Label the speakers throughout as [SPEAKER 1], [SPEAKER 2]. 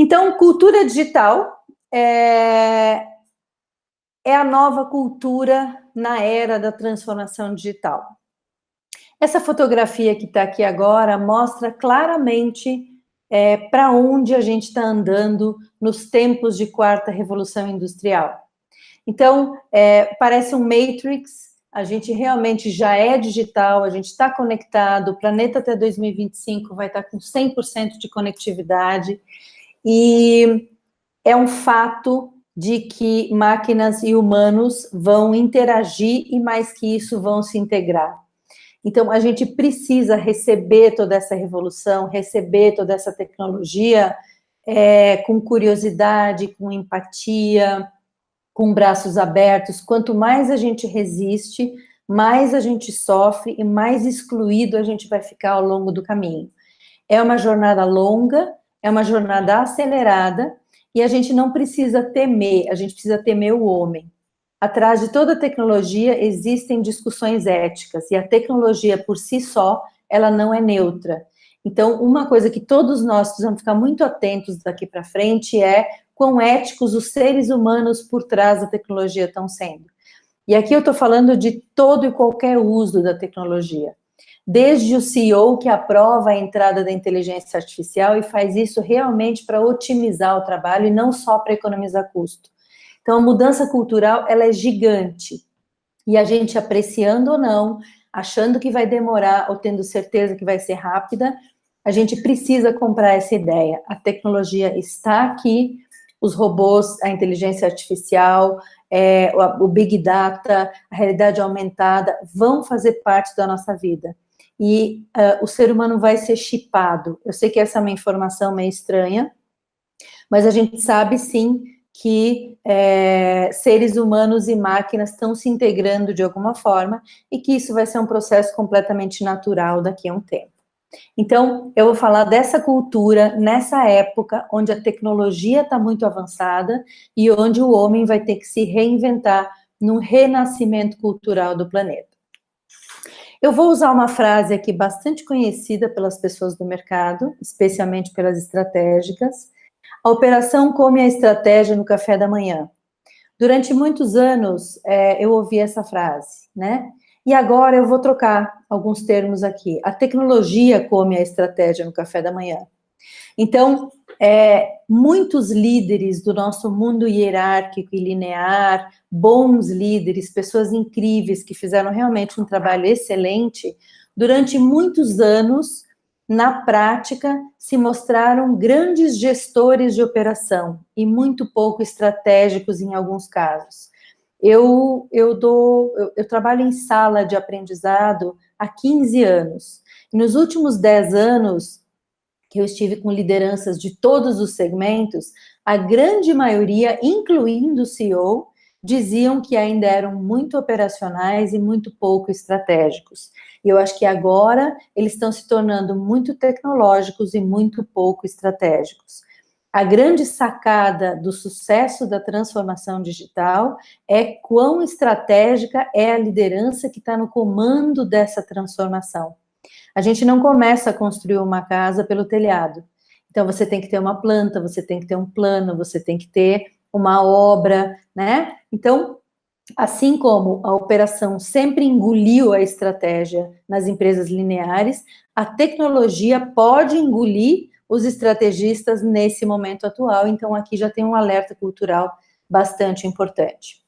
[SPEAKER 1] Então, cultura digital é a nova cultura na era da transformação digital. Essa fotografia que está aqui agora mostra claramente para onde a gente está andando nos tempos de quarta revolução industrial. Então, parece um Matrix, a gente realmente já é digital, a gente está conectado, o planeta até 2025 vai estar com 100% de conectividade, e é um fato de que máquinas e humanos vão interagir e, mais que isso, vão se integrar. Então, a gente precisa receber toda essa revolução, receber toda essa tecnologia com curiosidade, com empatia, com braços abertos. Quanto mais a gente resiste, mais a gente sofre e mais excluído a gente vai ficar ao longo do caminho. É uma jornada longa, é uma jornada acelerada, e a gente não precisa temer, a gente precisa temer o homem. Atrás de toda tecnologia existem discussões éticas, e a tecnologia por si só, ela não é neutra. Então, uma coisa que todos nós precisamos ficar muito atentos daqui para frente é quão éticos os seres humanos por trás da tecnologia estão sendo. E aqui eu estou falando de todo e qualquer uso da tecnologia. Desde o CEO que aprova a entrada da inteligência artificial e faz isso realmente para otimizar o trabalho e não só para economizar custo. Então, a mudança cultural, ela é gigante. E a gente apreciando ou não, achando que vai demorar ou tendo certeza que vai ser rápida, a gente precisa comprar essa ideia. A tecnologia está aqui, os robôs, a inteligência artificial, o Big Data, a realidade aumentada, vão fazer parte da nossa vida. E o ser humano vai ser chipado. Eu sei que essa é uma informação meio estranha, mas a gente sabe, sim, que seres humanos e máquinas estão se integrando de alguma forma e que isso vai ser um processo completamente natural daqui a um tempo. Então, eu vou falar dessa cultura nessa época onde a tecnologia está muito avançada e onde o homem vai ter que se reinventar num renascimento cultural do planeta. Eu vou usar uma frase aqui bastante conhecida pelas pessoas do mercado, especialmente pelas estratégicas. A operação come a estratégia no café da manhã. Durante muitos anos, eu ouvi essa frase, né? E agora eu vou trocar alguns termos aqui. A tecnologia come a estratégia no café da manhã. Então, muitos líderes do nosso mundo hierárquico e linear, bons líderes, pessoas incríveis que fizeram realmente um trabalho excelente, durante muitos anos, na prática, se mostraram grandes gestores de operação e muito pouco estratégicos em alguns casos. Eu trabalho em sala de aprendizado há 15 anos. E nos últimos 10 anos, que eu estive com lideranças de todos os segmentos, a grande maioria, incluindo o CEO, diziam que ainda eram muito operacionais e muito pouco estratégicos. E eu acho que agora eles estão se tornando muito tecnológicos e muito pouco estratégicos. A grande sacada do sucesso da transformação digital é quão estratégica é a liderança que está no comando dessa transformação. A gente não começa a construir uma casa pelo telhado. Então, você tem que ter uma planta, você tem que ter um plano, você tem que ter uma obra, né? Então, assim como a operação sempre engoliu a estratégia nas empresas lineares, a tecnologia pode engolir os estrategistas nesse momento atual. Então, aqui já tem um alerta cultural bastante importante.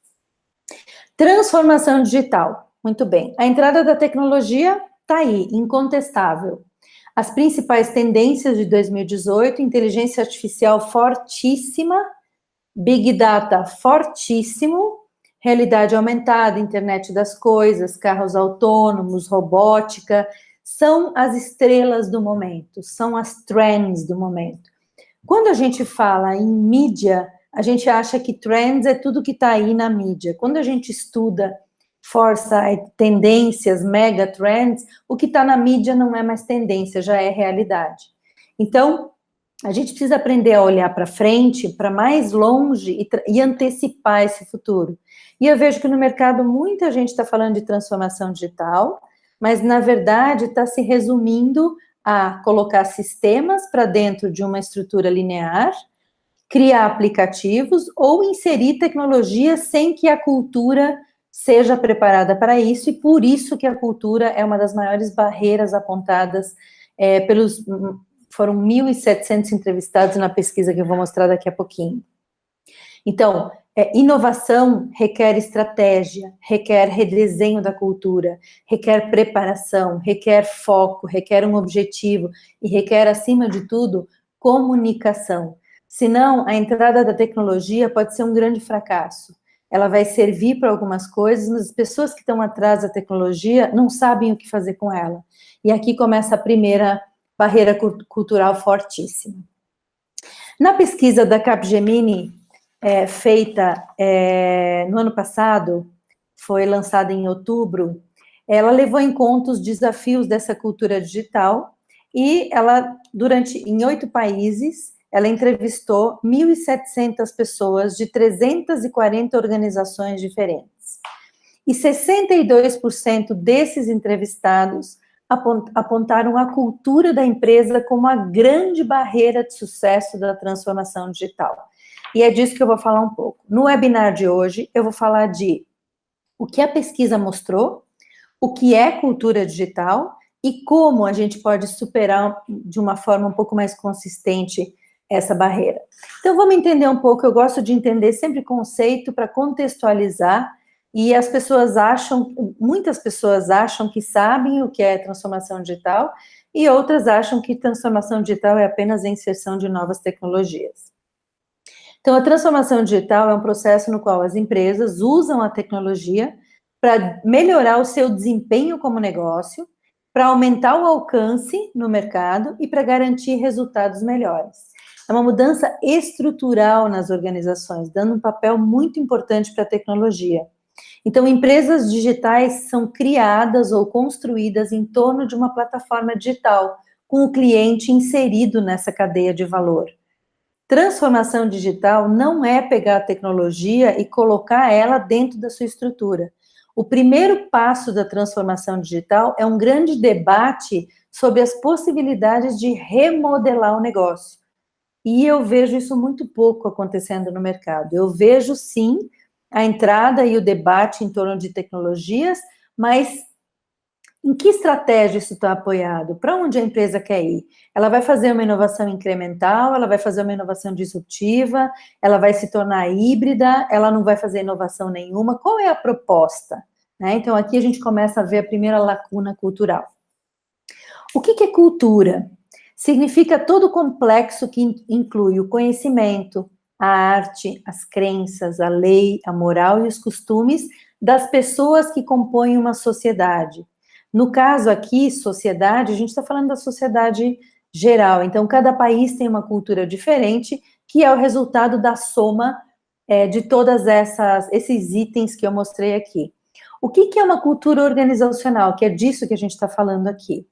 [SPEAKER 1] Transformação digital. Muito bem. A entrada da tecnologia está aí, incontestável. As principais tendências de 2018, inteligência artificial fortíssima, Big Data fortíssimo, realidade aumentada, internet das coisas, carros autônomos, robótica, são as estrelas do momento, são as trends do momento. Quando a gente fala em mídia, a gente acha que trends é tudo que está aí na mídia. Quando a gente estuda foresight, tendências, mega trends, o que está na mídia não é mais tendência, já é realidade. Então, a gente precisa aprender a olhar para frente, para mais longe e antecipar esse futuro. E eu vejo que no mercado muita gente está falando de transformação digital, mas na verdade está se resumindo a colocar sistemas para dentro de uma estrutura linear, criar aplicativos ou inserir tecnologia sem que a cultura seja preparada para isso, e por isso que a cultura é uma das maiores barreiras apontadas foram 1.700 entrevistados na pesquisa que eu vou mostrar daqui a pouquinho. Então, inovação requer estratégia, requer redesenho da cultura, requer preparação, requer foco, requer um objetivo e requer, acima de tudo, comunicação. Senão, a entrada da tecnologia pode ser um grande fracasso. Ela vai servir para algumas coisas, mas as pessoas que estão atrás da tecnologia não sabem o que fazer com ela. E aqui começa a primeira barreira cultural fortíssima. Na pesquisa da Capgemini, feita no ano passado, foi lançada em outubro, ela levou em conta os desafios dessa cultura digital e ela, em 8 países, ela entrevistou 1.700 pessoas de 340 organizações diferentes. E 62% desses entrevistados apontaram a cultura da empresa como a grande barreira de sucesso da transformação digital. E é disso que eu vou falar um pouco. No webinar de hoje, eu vou falar de o que a pesquisa mostrou, o que é cultura digital e como a gente pode superar de uma forma um pouco mais consistente essa barreira. Então, vamos entender um pouco, eu gosto de entender sempre conceito para contextualizar, e muitas pessoas acham que sabem o que é transformação digital, e outras acham que transformação digital é apenas a inserção de novas tecnologias. Então, a transformação digital é um processo no qual as empresas usam a tecnologia para melhorar o seu desempenho como negócio, para aumentar o alcance no mercado e para garantir resultados melhores. É uma mudança estrutural nas organizações, dando um papel muito importante para a tecnologia. Então, empresas digitais são criadas ou construídas em torno de uma plataforma digital, com o cliente inserido nessa cadeia de valor. Transformação digital não é pegar a tecnologia e colocar ela dentro da sua estrutura. O primeiro passo da transformação digital é um grande debate sobre as possibilidades de remodelar o negócio. E eu vejo isso muito pouco acontecendo no mercado. Eu vejo, sim, a entrada e o debate em torno de tecnologias, mas em que estratégia isso está apoiado? Para onde a empresa quer ir? Ela vai fazer uma inovação incremental, ela vai fazer uma inovação disruptiva, ela vai se tornar híbrida, ela não vai fazer inovação nenhuma. Qual é a proposta? Então, aqui a gente começa a ver a primeira lacuna cultural. O que é cultura? Significa todo o complexo que inclui o conhecimento, a arte, as crenças, a lei, a moral e os costumes das pessoas que compõem uma sociedade. No caso aqui, sociedade, a gente está falando da sociedade geral, então cada país tem uma cultura diferente, que é o resultado da soma de todas esses itens que eu mostrei aqui. O que é uma cultura organizacional? Que é disso que a gente está falando aqui.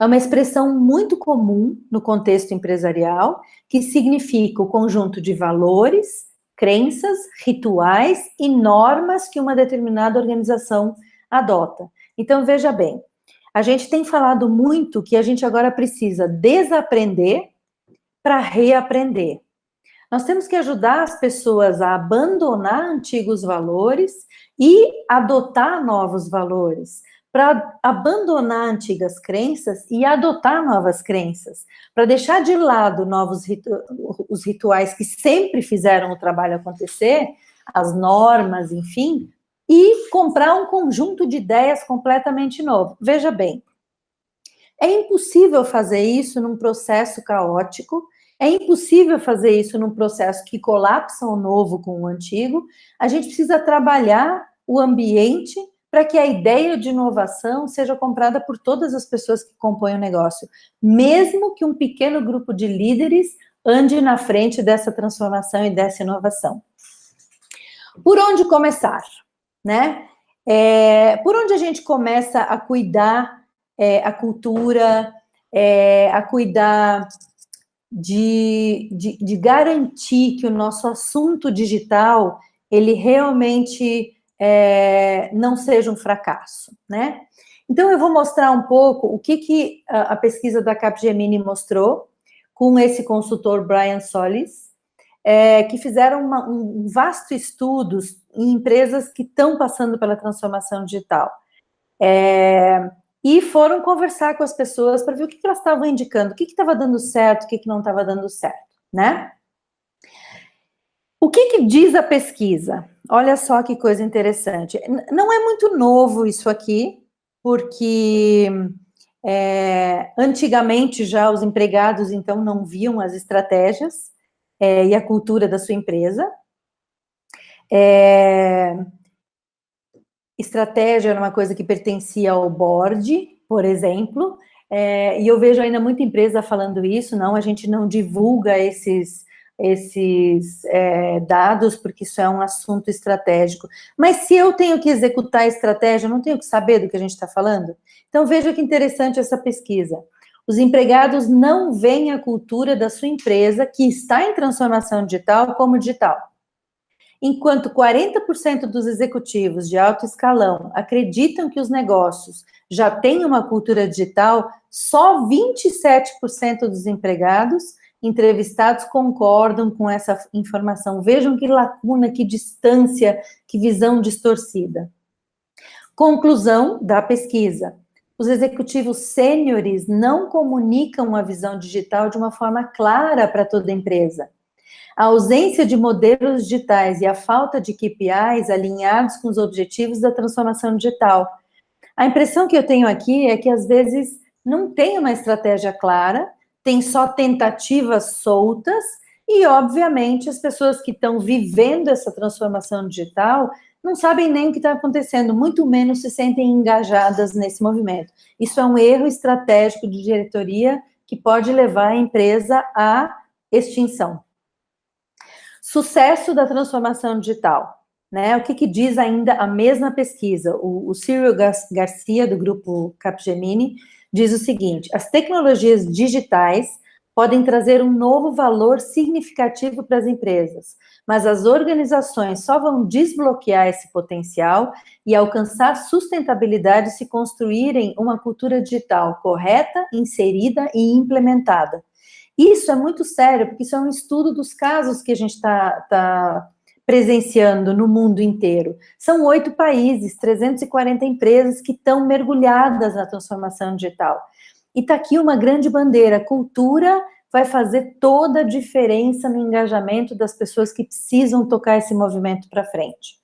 [SPEAKER 1] É uma expressão muito comum no contexto empresarial, que significa o conjunto de valores, crenças, rituais e normas que uma determinada organização adota. Então, veja bem, a gente tem falado muito que a gente agora precisa desaprender para reaprender. Nós temos que ajudar as pessoas a abandonar antigos valores e adotar novos valores, para abandonar antigas crenças e adotar novas crenças, para deixar de lado os rituais que sempre fizeram o trabalho acontecer, as normas, enfim, e comprar um conjunto de ideias completamente novo. Veja bem, é impossível fazer isso num processo caótico, é impossível fazer isso num processo que colapsa o novo com o antigo. A gente precisa trabalhar o ambiente para que a ideia de inovação seja comprada por todas as pessoas que compõem o negócio, mesmo que um pequeno grupo de líderes ande na frente dessa transformação e dessa inovação. Por onde começar, né? Por onde a gente começa a cuidar a cultura, a cuidar de garantir que o nosso assunto digital, ele realmente não seja um fracasso, né? Então, eu vou mostrar um pouco o que a pesquisa da Capgemini mostrou com esse consultor Brian Solis. que fizeram um vasto estudo em empresas que estão passando pela transformação digital. E foram conversar com as pessoas para ver o que elas estavam indicando, o que estava dando certo, o que não estava dando certo, né? O que diz a pesquisa? Olha só que coisa interessante. Não é muito novo isso aqui, porque antigamente já os empregados, então, não viam as estratégias e a cultura da sua empresa. Estratégia era uma coisa que pertencia ao board, por exemplo, e eu vejo ainda muita empresa falando isso, não, a gente não divulga esses dados, porque isso é um assunto estratégico. Mas se eu tenho que executar a estratégia, eu não tenho que saber do que a gente está falando? Então, veja que interessante essa pesquisa. Os empregados não veem a cultura da sua empresa, que está em transformação digital, como digital. Enquanto 40% dos executivos de alto escalão acreditam que os negócios já têm uma cultura digital, só 27% dos empregados entrevistados concordam com essa informação. Vejam que lacuna, que distância, que visão distorcida. Conclusão da pesquisa: os executivos sêniores não comunicam a visão digital de uma forma clara para toda a empresa. A ausência de modelos digitais e a falta de KPIs alinhados com os objetivos da transformação digital. A impressão que eu tenho aqui é que, às vezes, não tem uma estratégia clara, tem só tentativas soltas e, obviamente, as pessoas que estão vivendo essa transformação digital não sabem nem o que está acontecendo, muito menos se sentem engajadas nesse movimento. Isso é um erro estratégico de diretoria que pode levar a empresa à extinção. Sucesso da transformação digital, né? O que diz ainda a mesma pesquisa? O Cyril Garcia, do grupo Capgemini, diz o seguinte: as tecnologias digitais podem trazer um novo valor significativo para as empresas, mas as organizações só vão desbloquear esse potencial e alcançar sustentabilidade se construírem uma cultura digital correta, inserida e implementada. Isso é muito sério, porque isso é um estudo dos casos que a gente está presenciando no mundo inteiro. São 8 países, 340 empresas que estão mergulhadas na transformação digital. E está aqui uma grande bandeira: cultura vai fazer toda a diferença no engajamento das pessoas que precisam tocar esse movimento para frente.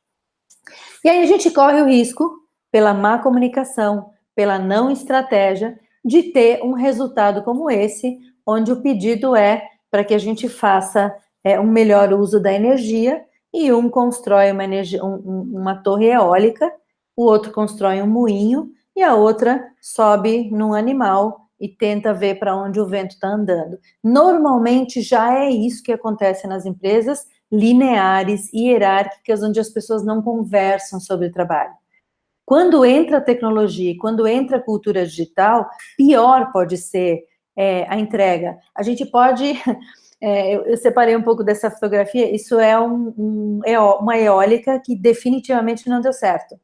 [SPEAKER 1] E aí a gente corre o risco, pela má comunicação, pela não estratégia, de ter um resultado como esse, onde o pedido é para que a gente faça um melhor uso da energia, e um constrói uma torre eólica, o outro constrói um moinho, e a outra sobe num animal e tenta ver para onde o vento está andando. Normalmente já é isso que acontece nas empresas lineares e hierárquicas, onde as pessoas não conversam sobre o trabalho. Quando entra a tecnologia, quando entra a cultura digital, pior pode ser a entrega. A gente pode... eu separei um pouco dessa fotografia, isso é uma eólica que definitivamente não deu certo.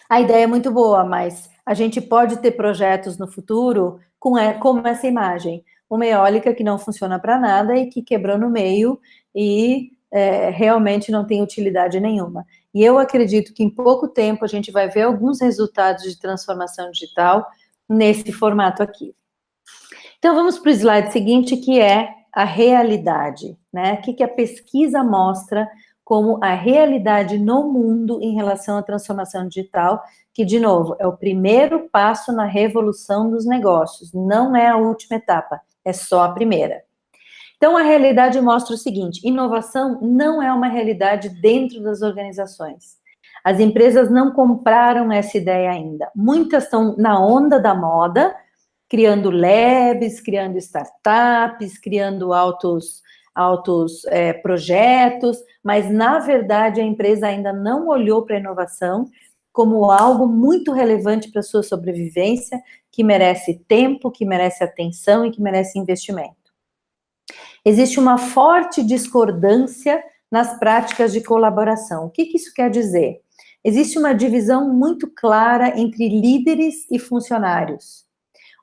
[SPEAKER 1] A ideia é muito boa, mas a gente pode ter projetos no futuro como essa imagem. Uma eólica que não funciona para nada e que quebrou no meio e realmente não tem utilidade nenhuma. E eu acredito que em pouco tempo a gente vai ver alguns resultados de transformação digital nesse formato aqui. Então, vamos para o slide seguinte, que é a realidade, né? O que a pesquisa mostra como a realidade no mundo em relação à transformação digital, que, de novo, é o primeiro passo na revolução dos negócios, não é a última etapa, é só a primeira. Então, a realidade mostra o seguinte: inovação não é uma realidade dentro das organizações. As empresas não compraram essa ideia ainda. Muitas estão na onda da moda, criando labs, criando startups, criando altos projetos, mas, na verdade, a empresa ainda não olhou para a inovação como algo muito relevante para a sua sobrevivência, que merece tempo, que merece atenção e que merece investimento. Existe uma forte discordância nas práticas de colaboração. O que isso quer dizer? Existe uma divisão muito clara entre líderes e funcionários.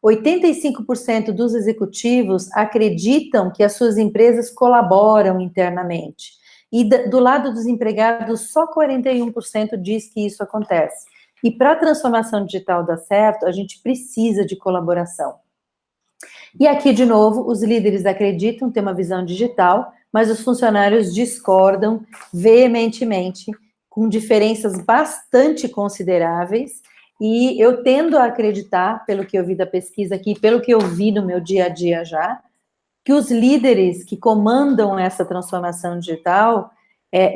[SPEAKER 1] 85% dos executivos acreditam que as suas empresas colaboram internamente. E do lado dos empregados, só 41% diz que isso acontece. E para a transformação digital dar certo, a gente precisa de colaboração. E aqui, de novo, os líderes acreditam ter uma visão digital, mas os funcionários discordam veementemente, com diferenças bastante consideráveis, e eu tendo a acreditar, pelo que eu vi da pesquisa aqui, pelo que eu vi no meu dia a dia já, que os líderes que comandam essa transformação digital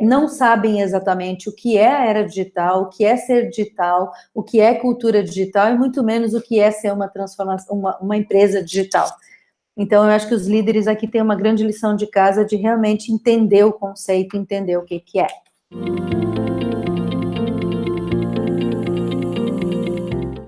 [SPEAKER 1] não sabem exatamente o que é a era digital, o que é ser digital, o que é cultura digital, e muito menos o que é ser uma transformação, uma empresa digital. Então, eu acho que os líderes aqui têm uma grande lição de casa de realmente entender o conceito, entender o que é.